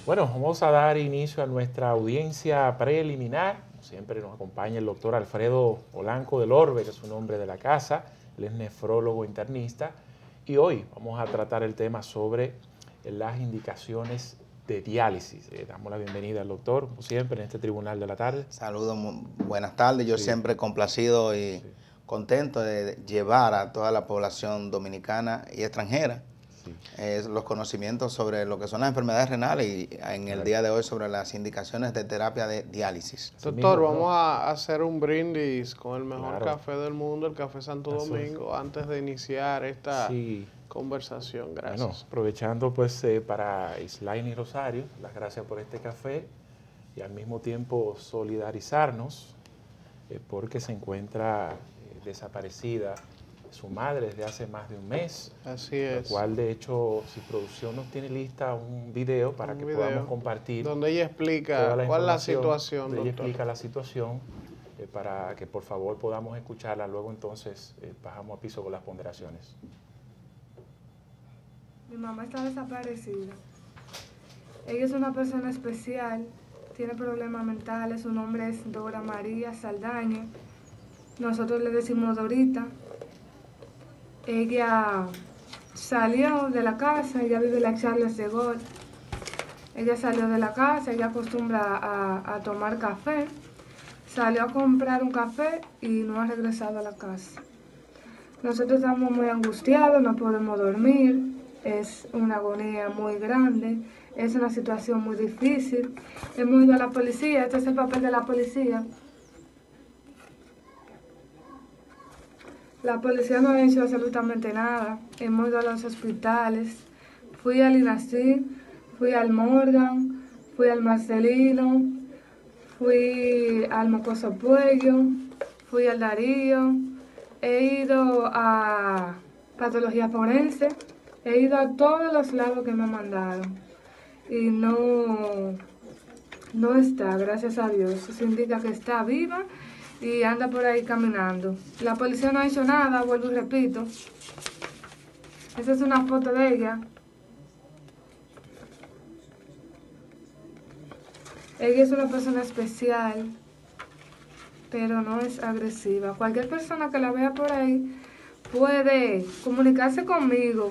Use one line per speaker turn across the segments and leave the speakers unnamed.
Bueno, vamos a dar inicio a nuestra audiencia preliminar. Como siempre nos acompaña el doctor Alfredo Polanco del Orbe, que es un hombre de la casa. Él es nefrólogo internista. Y hoy vamos a tratar el tema sobre las indicaciones de diálisis. Damos la bienvenida al doctor, como siempre, en este Tribunal de la Tarde.
Saludos, buenas tardes. Yo siempre complacido y contento de llevar a toda la población dominicana y extranjera los conocimientos sobre lo que son las enfermedades renales y en el día de hoy sobre las indicaciones de terapia de diálisis.
Doctor, vamos a hacer un brindis con el mejor café del mundo, el Café Santo Domingo, antes de iniciar esta conversación. Gracias.
Bueno, aprovechando pues para Islain y Rosario, las gracias por este café y al mismo tiempo solidarizarnos porque se encuentra desaparecida su madre desde hace más de un mes.
Así es.
Lo cual, de hecho, si producción nos tiene lista un video para que podamos compartir.
Donde ella explica cuál es la situación,
donde ella explica la situación para que por favor podamos escucharla. Luego entonces bajamos a piso con las ponderaciones.
Mi mamá está desaparecida. Ella es una persona especial, tiene problemas mentales, su nombre es Dora María Saldaña. Nosotros le decimos Dorita. Ella salió de la casa, ella vive en la Charles de Gaulle. Ella salió de la casa, ella acostumbra a tomar café. Salió a comprar un café y no ha regresado a la casa. Nosotros estamos muy angustiados, no podemos dormir, es una agonía muy grande, es una situación muy difícil. Hemos ido a la policía, este es el papel de la policía. La policía no ha hecho absolutamente nada. Hemos ido a los hospitales. Fui al INACIR, fui al Morgan, fui al Marcelino, fui al Mocoso Puello, fui al Darío. He ido a patología forense. He ido a todos los lados que me han mandado. Y no está, gracias a Dios. Eso indica que está viva y anda por ahí caminando. La policía no ha hecho nada, vuelvo y repito. Esa es una foto de ella. Ella es una persona especial, pero no es agresiva. Cualquier persona que la vea por ahí puede comunicarse conmigo.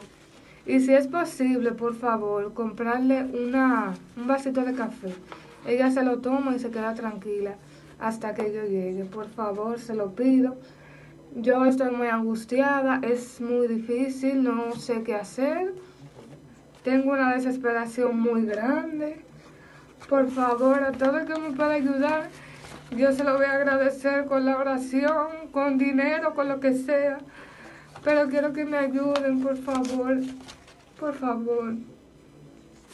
Y si es posible, por favor, comprarle un vasito de café. Ella se lo toma y se queda tranquila hasta que yo llegue. Por favor, se lo pido. Yo estoy muy angustiada, es muy difícil, no sé qué hacer. Tengo una desesperación muy grande. Por favor, a todo el que me pueda ayudar, yo se lo voy a agradecer con la oración, con dinero, con lo que sea. Pero quiero que me ayuden, por favor. Por favor.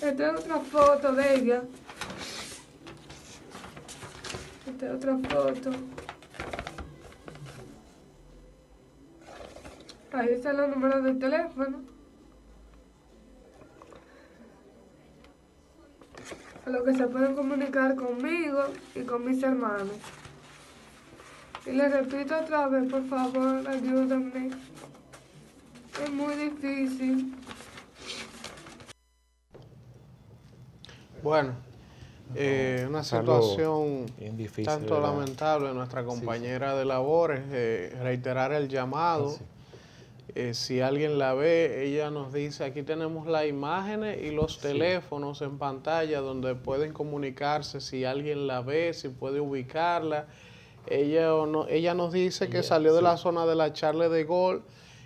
Esta es otra foto de ella. Esta es otra foto. Ahí están los números de teléfono. A lo que se pueden comunicar conmigo y con mis hermanos. Y les repito otra vez, por favor, ayúdenme. Es muy difícil.
Bueno, una situación
difícil,
tanto lamentable. Nuestra compañera de labores, reiterar el llamado. Si alguien la ve, ella nos dice, aquí tenemos las imágenes y los teléfonos en pantalla donde pueden comunicarse si alguien la ve, si puede ubicarla. Ella nos dice que salió de la zona de la Charles de Gaulle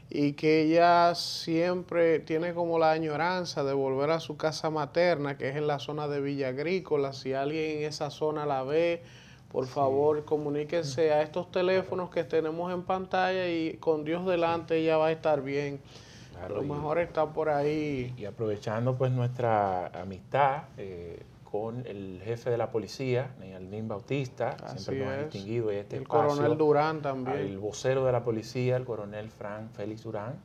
y que ella siempre tiene como la añoranza de volver a su casa materna, que es en la zona de Villa Agrícola. Si alguien en esa zona la ve, por favor, comuníquense a estos teléfonos que tenemos en pantalla y con Dios delante ella va a estar bien. Claro, a lo mejor está por ahí.
Y aprovechando pues nuestra amistad con el jefe de la policía, Neyaldín Bautista, siempre nos ha distinguido en este espacio.
El coronel Durán también.
El vocero de la policía, el coronel Félix Durán,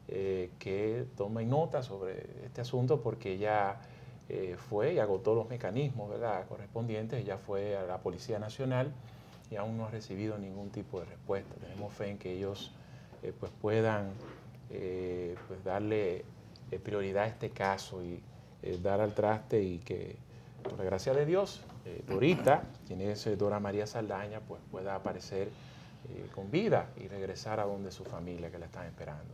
que toma nota sobre este asunto porque ella fue y agotó los mecanismos, ¿verdad?, correspondientes. Ella fue a la Policía Nacional y aún no ha recibido ningún tipo de respuesta. Tenemos fe en que ellos pues puedan pues darle prioridad a este caso y dar al traste y que por la gracia de Dios, Dorita, quien es Dora María Saldaña, pues pueda aparecer con vida y regresar a donde su familia que la están esperando.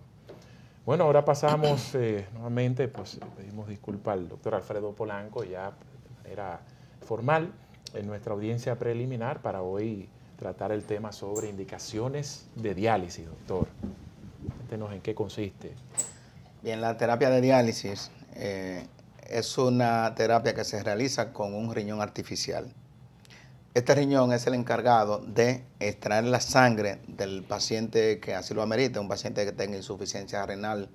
Bueno, ahora pasamos nuevamente, pues pedimos disculpas al doctor Alfredo Polanco ya de manera formal en nuestra audiencia preliminar para hoy tratar el tema sobre indicaciones de diálisis, doctor. Cuéntenos en qué consiste.
Bien, la terapia de diálisis es una terapia que se realiza con un riñón artificial. Este riñón es el encargado de extraer la sangre del paciente que así lo amerita, un paciente que tenga insuficiencia renal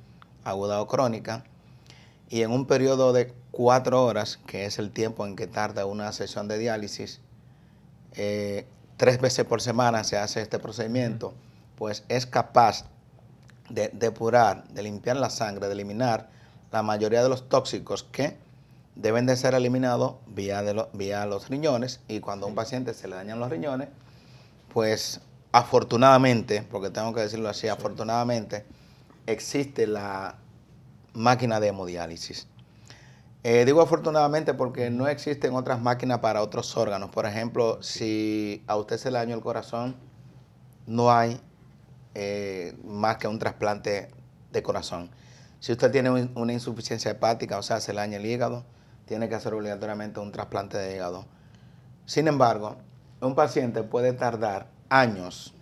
aguda o crónica, y en un periodo de 4 horas, que es el tiempo en que tarda una sesión de diálisis, 3 veces por semana se hace este procedimiento, pues es capaz de depurar, de limpiar la sangre, de eliminar la mayoría de los tóxicos que deben de ser eliminados vía los riñones, y cuando a un paciente se le dañan los riñones, pues afortunadamente, porque tengo que decirlo así, afortunadamente existe la máquina de hemodiálisis. Digo afortunadamente porque no existen otras máquinas para otros órganos. Por ejemplo, si a usted se le dañó el corazón, no hay más que un trasplante de corazón. Si usted tiene una insuficiencia hepática, o sea, se le daña el hígado, tiene que hacer obligatoriamente un trasplante de hígado. Sin embargo, un paciente puede tardar años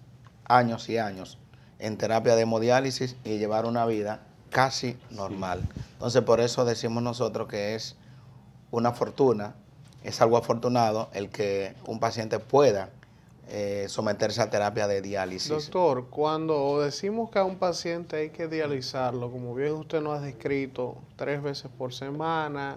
y años en terapia de hemodiálisis y llevar una vida casi normal. Entonces, por eso decimos nosotros que es una fortuna, es algo afortunado el que un paciente pueda someterse a terapia de diálisis.
Doctor, cuando decimos que a un paciente hay que dializarlo, como bien usted nos ha descrito, 3 veces por semana,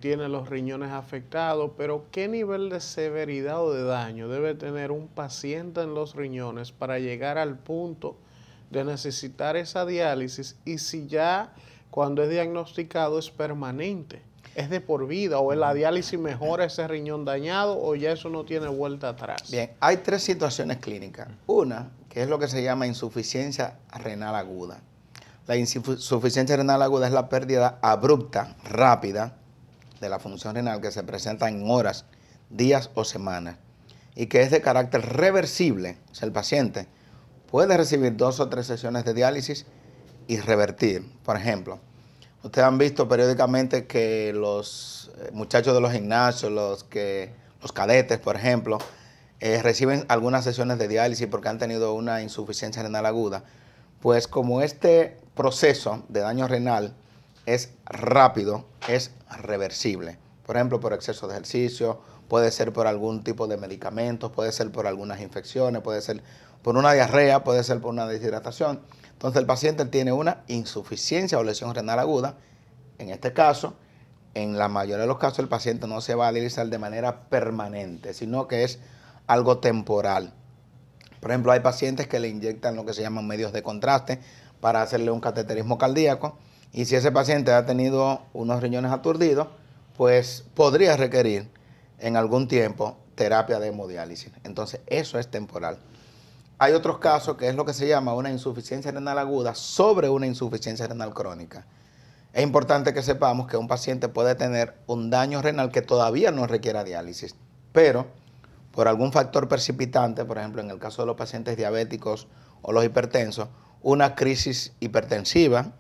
tiene los riñones afectados, pero ¿qué nivel de severidad o de daño debe tener un paciente en los riñones para llegar al punto de necesitar esa diálisis? Y si ya cuando es diagnosticado es permanente, es de por vida, o en la diálisis mejora ese riñón dañado, o ya eso no tiene vuelta atrás.
Bien, hay 3 situaciones clínicas. Una, que es lo que se llama insuficiencia renal aguda. La insuficiencia renal aguda es la pérdida abrupta, rápida, de la función renal que se presenta en horas, días o semanas, y que es de carácter reversible. O sea, el paciente puede recibir 2 o 3 sesiones de diálisis y revertir. Por ejemplo, ustedes han visto periódicamente que los muchachos de los gimnasios, los cadetes, por ejemplo, reciben algunas sesiones de diálisis porque han tenido una insuficiencia renal aguda. Pues como este proceso de daño renal es rápido, es reversible. Por ejemplo, por exceso de ejercicio, puede ser por algún tipo de medicamentos, puede ser por algunas infecciones, puede ser por una diarrea, puede ser por una deshidratación. Entonces el paciente tiene una insuficiencia o lesión renal aguda. En este caso, en la mayoría de los casos, el paciente no se va a dializar de manera permanente, sino que es algo temporal. Por ejemplo, hay pacientes que le inyectan lo que se llaman medios de contraste para hacerle un cateterismo cardíaco, y si ese paciente ha tenido unos riñones aturdidos, pues podría requerir en algún tiempo terapia de hemodiálisis. Entonces, eso es temporal. Hay otros casos que es lo que se llama una insuficiencia renal aguda sobre una insuficiencia renal crónica. Es importante que sepamos que un paciente puede tener un daño renal que todavía no requiera diálisis, pero por algún factor precipitante, por ejemplo, en el caso de los pacientes diabéticos o los hipertensos, una crisis hipertensiva,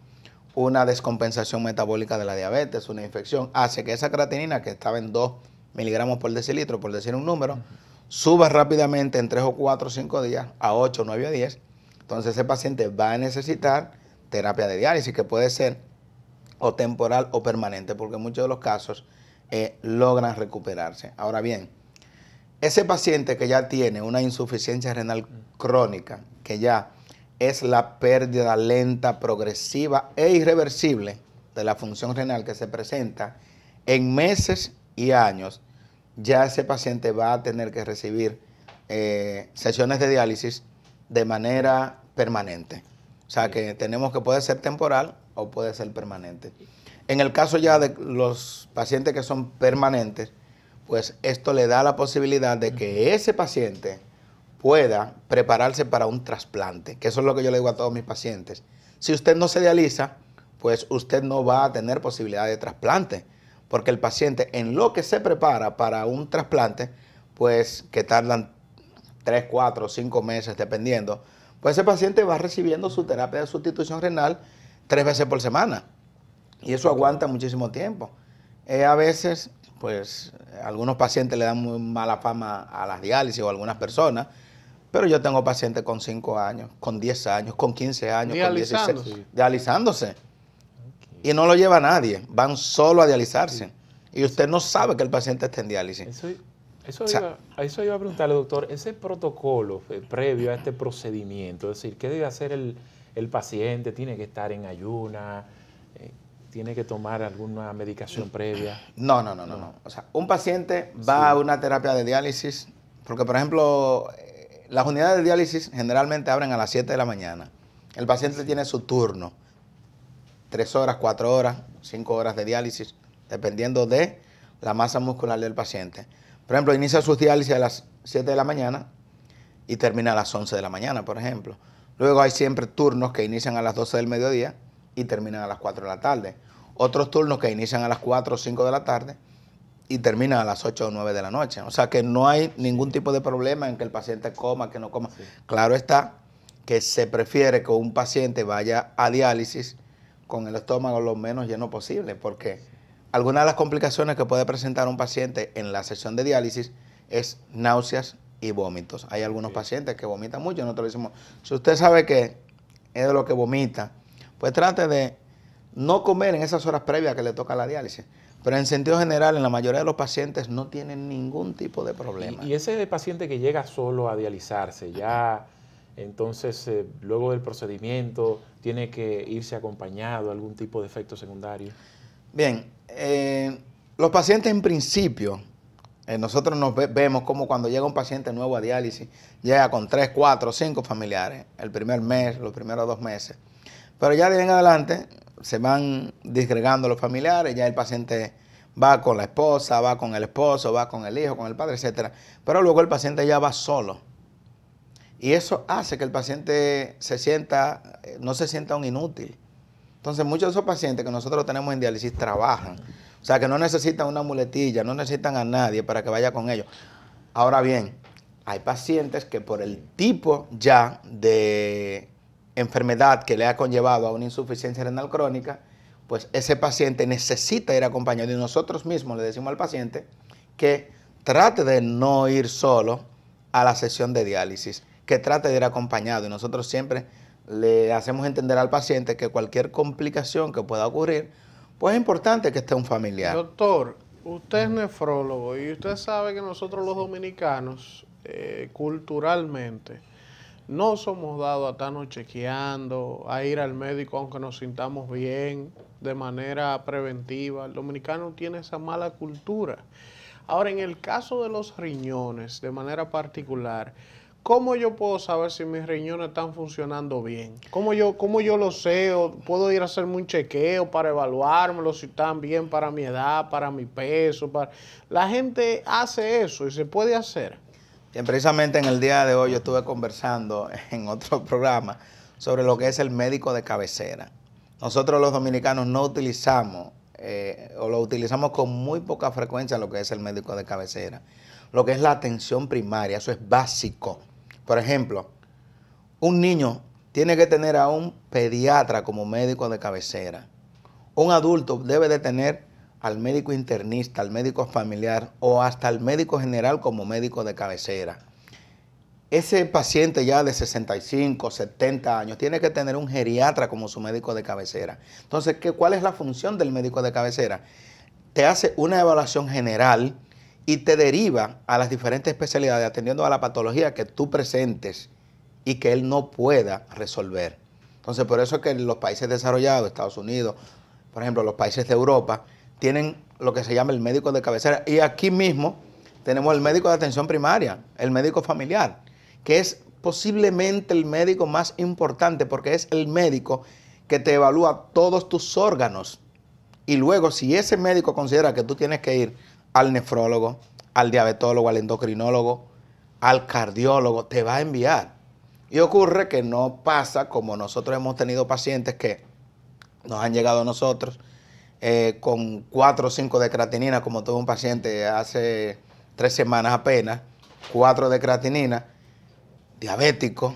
una descompensación metabólica de la diabetes, una infección, hace que esa creatinina que estaba en 2 miligramos por decilitro, por decir un número, suba rápidamente en 3 o 4 o 5 días a 8, 9 o 10. Entonces ese paciente va a necesitar terapia de diálisis, que puede ser o temporal o permanente, porque en muchos de los casos logran recuperarse. Ahora bien, ese paciente que ya tiene una insuficiencia renal crónica, que ya es la pérdida lenta, progresiva e irreversible de la función renal que se presenta en meses y años, ya ese paciente va a tener que recibir sesiones de diálisis de manera permanente. O sea que tenemos que puede ser temporal o puede ser permanente. En el caso ya de los pacientes que son permanentes, pues esto le da la posibilidad de que ese paciente pueda prepararse para un trasplante, que eso es lo que yo le digo a todos mis pacientes. Si usted no se dializa, pues usted no va a tener posibilidad de trasplante, porque el paciente en lo que se prepara para un trasplante, pues que tardan 3, 4, 5 meses dependiendo, pues ese paciente va recibiendo su terapia de sustitución renal 3 veces por semana y eso aguanta muchísimo tiempo. A veces, pues algunos pacientes le dan muy mala fama a las diálisis o a algunas personas, pero yo tengo pacientes con 5 años, con 10 años, con 15 años, con 16, dializándose. Y no lo lleva nadie, van solo a dializarse. Y usted no sabe que el paciente está en diálisis.
Eso iba a preguntarle, doctor, ese protocolo previo a este procedimiento, es decir, ¿qué debe hacer el paciente? ¿Tiene que estar en ayuna? ¿Tiene que tomar alguna medicación previa?
No. O sea, un paciente va a una terapia de diálisis, porque por ejemplo, las unidades de diálisis generalmente abren a las 7 de la mañana. El paciente tiene su turno, 3 horas, 4 horas, 5 horas de diálisis, dependiendo de la masa muscular del paciente. Por ejemplo, inicia sus diálisis a las 7 de la mañana y termina a las 11 de la mañana, por ejemplo. Luego hay siempre turnos que inician a las 12 del mediodía y terminan a las 4 de la tarde. Otros turnos que inician a las 4 o 5 de la tarde y terminan a las 8 o 9 de la noche. O sea que no hay ningún tipo de problema en que el paciente coma, que no coma. Sí. Claro está que se prefiere que un paciente vaya a diálisis con el estómago lo menos lleno posible, porque algunas de las complicaciones que puede presentar un paciente en la sesión de diálisis es náuseas y vómitos. Hay algunos pacientes que vomitan mucho, nosotros decimos, si usted sabe que es de lo que vomita, pues trate de no comer en esas horas previas que le toca la diálisis. Pero en sentido general, en la mayoría de los pacientes no tienen ningún tipo de problema.
Y ese paciente que llega solo a dializarse, ya entonces luego del procedimiento, ¿tiene que irse acompañado, algún tipo de efecto secundario?
Bien, los pacientes en principio, nosotros nos vemos como cuando llega un paciente nuevo a diálisis, llega con 3, 4, 5 familiares, el primer mes, los primeros 2 meses. Pero ya de ahí en adelante se van disgregando los familiares, ya el paciente va con la esposa, va con el esposo, va con el hijo, con el padre, etc. Pero luego el paciente ya va solo. Y eso hace que el paciente no se sienta un inútil. Entonces muchos de esos pacientes que nosotros tenemos en diálisis trabajan. O sea que no necesitan una muletilla, no necesitan a nadie para que vaya con ellos. Ahora bien, hay pacientes que por el tipo ya de enfermedad que le ha conllevado a una insuficiencia renal crónica, pues ese paciente necesita ir acompañado y nosotros mismos le decimos al paciente que trate de no ir solo a la sesión de diálisis, que trate de ir acompañado y nosotros siempre le hacemos entender al paciente que cualquier complicación que pueda ocurrir, pues es importante que esté un familiar.
Doctor, usted es nefrólogo y usted sabe que nosotros los dominicanos, culturalmente, no somos dados a estarnos chequeando, a ir al médico aunque nos sintamos bien, de manera preventiva. El dominicano tiene esa mala cultura. Ahora, en el caso de los riñones, de manera particular, ¿cómo yo puedo saber si mis riñones están funcionando bien? ¿Cómo yo lo sé? ¿O puedo ir a hacerme un chequeo para evaluármelo si están bien para mi edad, para mi peso? La gente hace eso y se puede hacer.
Bien, precisamente en el día de hoy yo estuve conversando en otro programa sobre lo que es el médico de cabecera. Nosotros los dominicanos no utilizamos, o lo utilizamos con muy poca frecuencia lo que es el médico de cabecera. Lo que es la atención primaria, eso es básico. Por ejemplo, un niño tiene que tener a un pediatra como médico de cabecera. Un adulto debe de tener al médico internista, al médico familiar o hasta al médico general como médico de cabecera. Ese paciente ya de 65, 70 años tiene que tener un geriatra como su médico de cabecera. Entonces, ¿cuál es la función del médico de cabecera? Te hace una evaluación general y te deriva a las diferentes especialidades atendiendo a la patología que tú presentes y que él no pueda resolver. Entonces, por eso es que los países desarrollados, Estados Unidos, por ejemplo, los países de Europa, tienen lo que se llama el médico de cabecera. Y aquí mismo tenemos el médico de atención primaria, el médico familiar, que es posiblemente el médico más importante porque es el médico que te evalúa todos tus órganos. Y luego, si ese médico considera que tú tienes que ir al nefrólogo, al diabetólogo, al endocrinólogo, al cardiólogo, te va a enviar. Y ocurre que no pasa como nosotros hemos tenido pacientes que nos han llegado a nosotros con 4 o 5 de creatinina, como tuvo un paciente hace 3 semanas apenas, 4 de creatinina, diabético,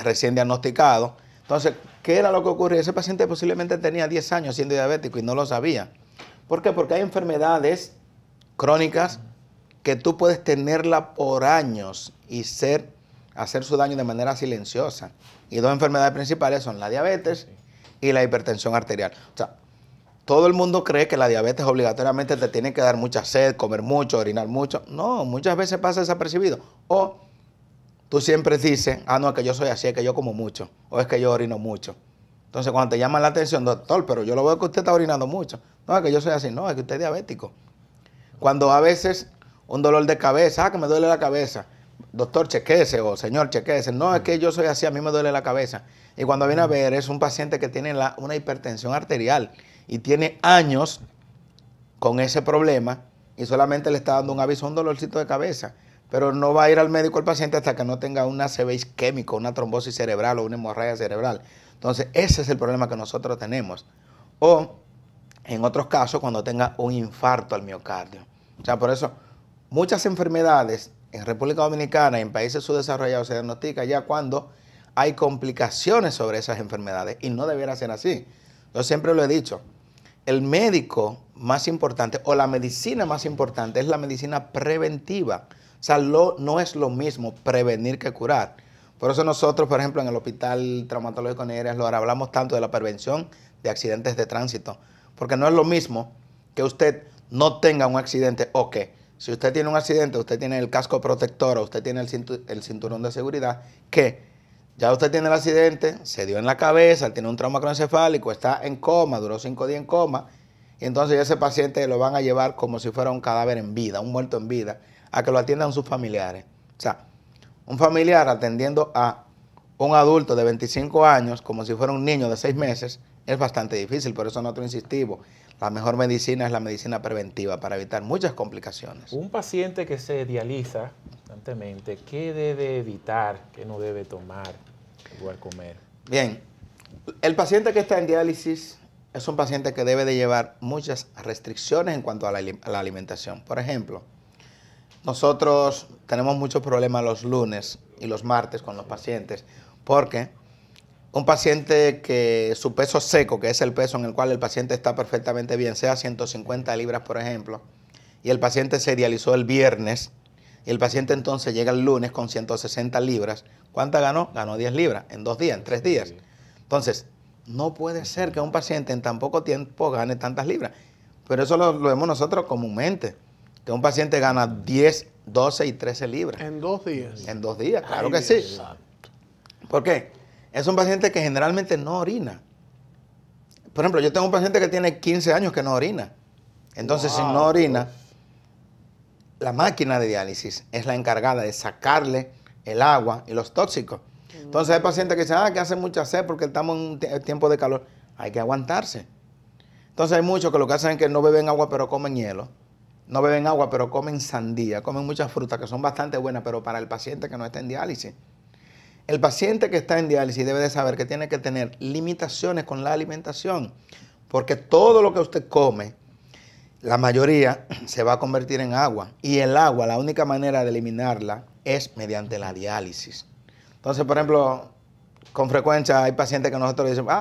recién diagnosticado. Entonces, ¿qué era lo que ocurría? Ese paciente posiblemente tenía 10 años siendo diabético y no lo sabía. ¿Por qué? Porque hay enfermedades crónicas que tú puedes tenerla por años y hacer su daño de manera silenciosa. Y 2 enfermedades principales son la diabetes y la hipertensión arterial. O sea, todo el mundo cree que la diabetes obligatoriamente te tiene que dar mucha sed, comer mucho, orinar mucho. No, muchas veces pasa desapercibido. O tú siempre dices, no, es que yo soy así, es que yo como mucho, o es que yo orino mucho. Entonces, cuando te llaman la atención, doctor, pero yo lo veo que usted está orinando mucho. No, es que yo soy así, no, es que usted es diabético. Cuando a veces un dolor de cabeza, que me duele la cabeza, doctor, chequéese, o señor, chequéese. No, es que yo soy así, a mí me duele la cabeza. Y cuando viene a ver, es un paciente que tiene una hipertensión arterial y tiene años con ese problema y solamente le está dando un aviso, un dolorcito de cabeza. Pero no va a ir al médico el paciente hasta que no tenga una ACV isquémica, una trombosis cerebral o una hemorragia cerebral. Entonces, ese es el problema que nosotros tenemos. O, en otros casos, cuando tenga un infarto al miocardio. O sea, por eso, muchas enfermedades en República Dominicana y en países subdesarrollados se diagnostican ya cuando hay complicaciones sobre esas enfermedades y no debiera ser así. Yo siempre lo he dicho, el médico más importante o la medicina más importante es la medicina preventiva. O sea, no es lo mismo prevenir que curar. Por eso nosotros, por ejemplo, en el Hospital Traumatológico Neyret Lora hablamos tanto de la prevención de accidentes de tránsito, porque no es lo mismo que usted no tenga un accidente o que si usted tiene un accidente, usted tiene el casco protector o usted tiene el cinturón de seguridad, que ya usted tiene el accidente, se dio en la cabeza, tiene un trauma craneoencefálico, está en coma, duró 5 días en coma, y entonces ese paciente lo van a llevar como si fuera un cadáver en vida, un muerto en vida, a que lo atiendan sus familiares. O sea, un familiar atendiendo a un adulto de 25 años como si fuera un niño de 6 meses es bastante difícil, por eso nosotros insistimos. La mejor medicina es la medicina preventiva para evitar muchas complicaciones.
Un paciente que se dializa constantemente, ¿qué debe evitar? ¿Qué no debe tomar? Igual comer.
Bien, el paciente que está en diálisis es un paciente que debe de llevar muchas restricciones en cuanto a la alimentación. Por ejemplo, nosotros tenemos muchos problemas los lunes y los martes con los pacientes porque un paciente que su peso seco, que es el peso en el cual el paciente está perfectamente bien, sea 150 libras, por ejemplo, y el paciente se dializó el viernes, y el paciente entonces llega el lunes con 160 libras, ¿cuánta ganó? Ganó 10 libras en 2 días, en 3 días. Entonces, no puede ser que un paciente en tan poco tiempo gane tantas libras. Pero eso lo vemos nosotros comúnmente, que un paciente gana 10, 12 y 13 libras.
En 2 días.
En 2 días, claro que sí. ¿Por qué? Es un paciente que generalmente no orina. Por ejemplo, yo tengo un paciente que tiene 15 años que no orina. Entonces, si no orina, la máquina de diálisis es la encargada de sacarle el agua y los tóxicos. Entonces, hay pacientes que dicen, que hace mucha sed porque estamos en un tiempo de calor. Hay que aguantarse. Entonces, hay muchos que lo que hacen es que no beben agua, pero comen hielo. No beben agua, pero comen sandía. Comen muchas frutas que son bastante buenas, pero para el paciente que no está en diálisis. El paciente que está en diálisis debe de saber que tiene que tener limitaciones con la alimentación, porque todo lo que usted come, la mayoría se va a convertir en agua. Y el agua, la única manera de eliminarla es mediante la diálisis. Entonces, por ejemplo, con frecuencia hay pacientes que nosotros decimos,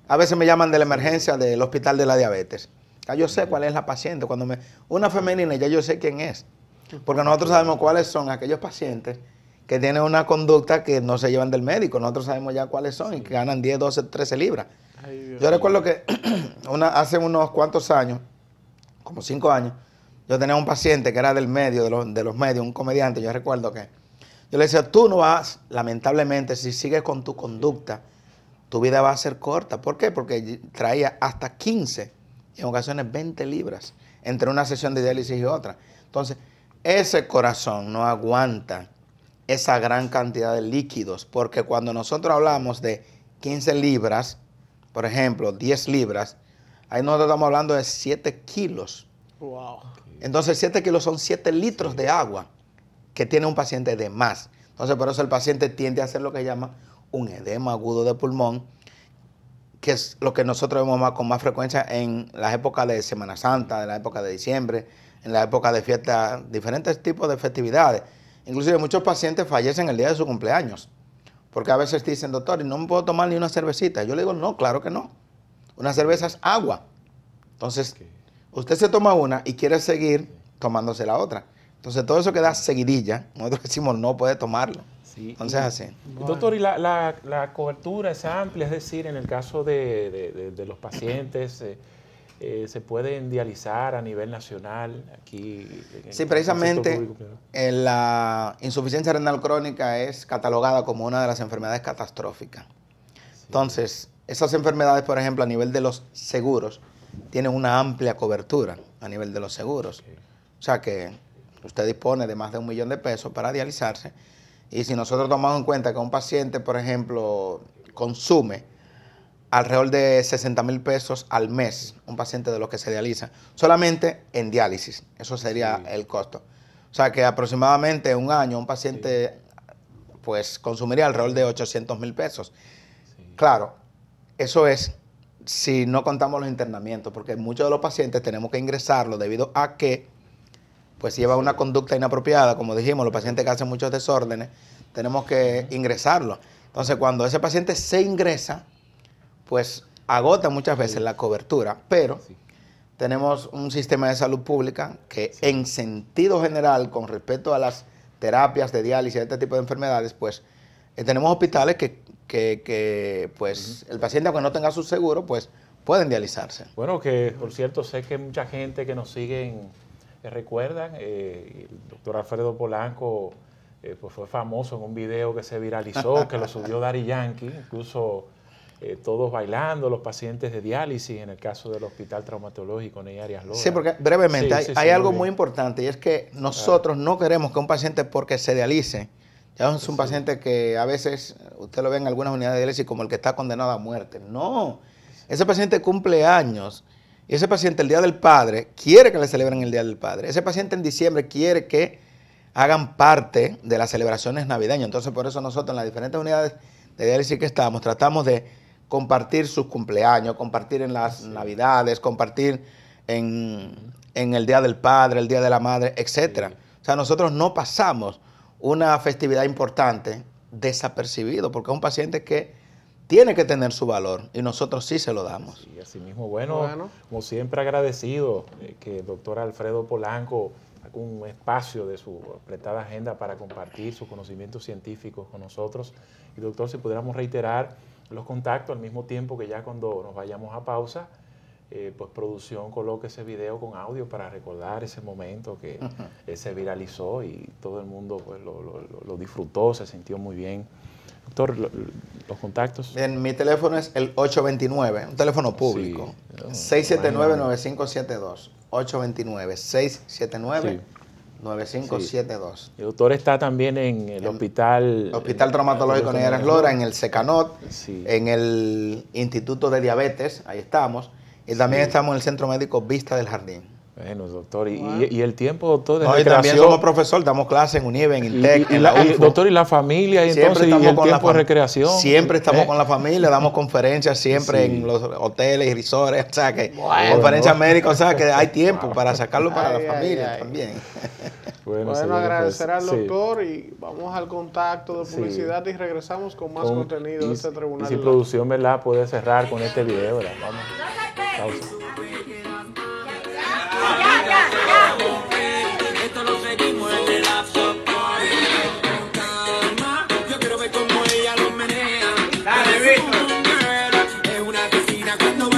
a veces me llaman de la emergencia del hospital de la diabetes. Ya yo sé cuál es la paciente. Una femenina, ya yo sé quién es. Porque nosotros sabemos cuáles son aquellos pacientes que tienen una conducta que no se llevan del médico. Nosotros sabemos ya cuáles son y que ganan 10, 12, 13 libras. Yo recuerdo que hace unos cuantos años, como 5 años, yo tenía un paciente que era del medio, de los medios, un comediante. Yo recuerdo que yo le decía, tú no vas, lamentablemente, si sigues con tu conducta, tu vida va a ser corta. ¿Por qué? Porque traía hasta 15, en ocasiones 20 libras, entre una sesión de diálisis y otra. Entonces, ese corazón no aguanta esa gran cantidad de líquidos, porque cuando nosotros hablamos de 15 libras, por ejemplo, 10 libras, ahí nosotros estamos hablando de 7 kilos.
Wow.
Entonces, 7 kilos son 7 litros de agua que tiene un paciente de más. Entonces, por eso el paciente tiende a hacer lo que llama un edema agudo de pulmón, que es lo que nosotros vemos con más frecuencia en las épocas de Semana Santa, en la época de diciembre, en la época de fiestas, diferentes tipos de festividades. Inclusive muchos pacientes fallecen el día de su cumpleaños, porque a veces dicen, doctor, ¿y no me puedo tomar ni una cervecita? Yo le digo, no, claro que no. Una cerveza es agua. Entonces, usted se toma una y quiere seguir tomándose la otra. Entonces, todo eso que da seguidilla, nosotros decimos, no puede tomarlo.
Sí,
entonces, así.
Doctor, ¿y la cobertura es amplia? Es decir, en el caso de los pacientes, ¿se pueden dializar a nivel nacional? Aquí,
sí, precisamente la insuficiencia renal crónica es catalogada como una de las enfermedades catastróficas. Sí. Entonces, esas enfermedades, por ejemplo, a nivel de los seguros, tienen una amplia cobertura a nivel de los seguros. Okay. O sea que usted dispone de más de $1 millón de pesos para dializarse. Y si nosotros tomamos en cuenta que un paciente, por ejemplo, consume alrededor de 60,000 pesos al mes, un paciente de los que se dializa, solamente en diálisis, eso sería el costo. O sea que aproximadamente un año un paciente pues consumiría alrededor de 800,000 pesos. Claro, eso es si no contamos los internamientos, porque muchos de los pacientes tenemos que ingresarlos debido a que pues lleva una conducta inapropiada, como dijimos, los pacientes que hacen muchos desórdenes, tenemos que ingresarlos. Entonces, cuando ese paciente se ingresa, pues agota muchas veces la cobertura, pero tenemos un sistema de salud pública que en sentido general, con respecto a las terapias de diálisis, este tipo de enfermedades, pues tenemos hospitales que pues el paciente, aunque no tenga su seguro, pues pueden dializarse.
Bueno, que por cierto, sé que mucha gente que nos siguen recuerdan, el doctor Alfredo Polanco pues fue famoso en un video que se viralizó, que lo subió Daddy Yankee, incluso todos bailando, los pacientes de diálisis, en el caso del Hospital Traumatológico Ney Arias Lora.
Sí, porque brevemente hay algo muy importante, y es que nosotros no queremos que un paciente, porque se dialice, ya es un paciente que a veces usted lo ve en algunas unidades de diálisis como el que está condenado a muerte. No, ese paciente cumple años. Y ese paciente el Día del Padre quiere que le celebren el Día del Padre. Ese paciente en diciembre quiere que hagan parte de las celebraciones navideñas. Entonces, por eso nosotros en las diferentes unidades de diálisis que estamos, tratamos de compartir sus cumpleaños, compartir en las Navidades, compartir en el Día del Padre, el Día de la Madre, etc. O sea, nosotros no pasamos una festividad importante desapercibido, porque es un paciente que tiene que tener su valor y nosotros sí se lo damos.
Sí, así mismo, bueno, como siempre agradecido que el doctor Alfredo Polanco haga un espacio de su apretada agenda para compartir sus conocimientos científicos con nosotros. Y doctor, si pudiéramos reiterar los contactos al mismo tiempo que ya cuando nos vayamos a pausa, pues producción coloque ese video con audio para recordar ese momento que se viralizó y todo el mundo pues lo disfrutó, se sintió muy bien. Doctor, los contactos.
Bien, mi teléfono es el 829, un teléfono público, sí. 679-9572. 829-679-9572.
Sí. El doctor está también en el Hospital
Traumatológico Ney Arias Lora, en el SECANOT, en el Instituto de Diabetes, ahí estamos, y también estamos en el Centro Médico Vista del Jardín.
Bueno, doctor, y el tiempo, doctor, de
recreación. También somos profesor, damos clases en UNIVE, en INTEC, en la UNFO.
Doctor, y la familia, y entonces, y el tiempo de recreación.
Siempre estamos con la familia, damos conferencias siempre en los hoteles y resorts, o sea, que conferencias médicas, o sea, que hay tiempo para sacarlo para la familia también.
Bueno, agradecer al doctor y vamos al contacto de publicidad y regresamos con más contenido de este tribunal.
Y si producción, ¿verdad?, puede cerrar con este video, ¿verdad? Vamos, pausa.
Esto lo seguimos en el laptop. Yo quiero ver cómo ella lo menea. Dale, Víctor. Es una piscina cuando